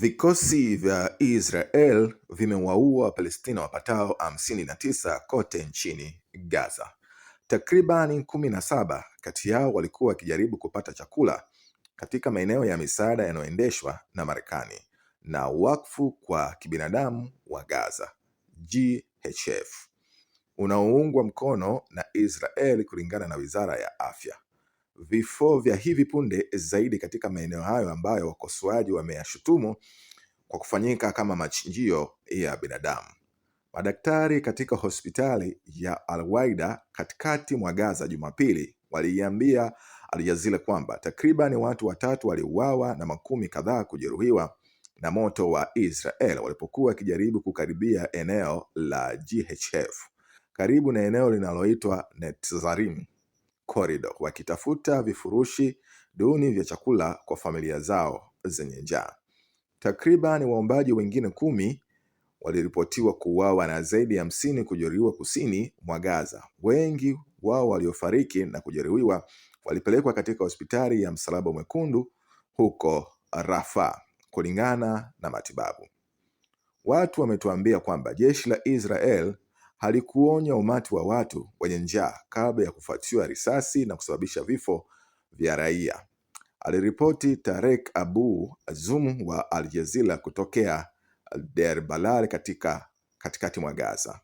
Vikosi vya Israel vimewaua Wapalestina wapatao 59 kote nchini Gaza. Takribani 17 kati yao walikuwa wakijaribu kupata chakula katika maeneo ya misaada yanayoendeshwa na Marekani na Wakfu kwa Kibinadamu wa Gaza, GHF, unaoungwa mkono na Israel kulingana na Wizara ya Afya. Vifo vya hivi punde zaidi katika maeneo hayo ambayo wakosoaji wameyashutumu kwa kufanyika kama machinjio ya binadamu. Madaktari katika hospitali ya Al-Waida katikati mwa Gaza Jumapili waliiambia Al Jazeera kwamba takriban watu 3 waliuawa na makumi kadhaa kujeruhiwa na moto wa Israel walipokuwa wakijaribu kukaribia eneo la GHF karibu na eneo linaloitwa Netzarim Corridor, wakitafuta vifurushi duni vya chakula kwa familia zao zenye njaa. Takriban waombaji wengine 10 waliripotiwa kuuawa na zaidi ya 50 kujeruhiwa kusini mwa Gaza. Wengi wao waliofariki na kujeruhiwa walipelekwa katika hospitali ya Msalaba Mwekundu huko Rafah kulingana na matibabu. Watu wametuambia kwamba jeshi la Israel halikuonya umati wa watu wenye njaa kabla ya kufuatiwa risasi na kusababisha vifo vya raia, aliripoti Tarek Abu Azum wa Al Jazeera kutokea Deir Balah katikati mwa Gaza.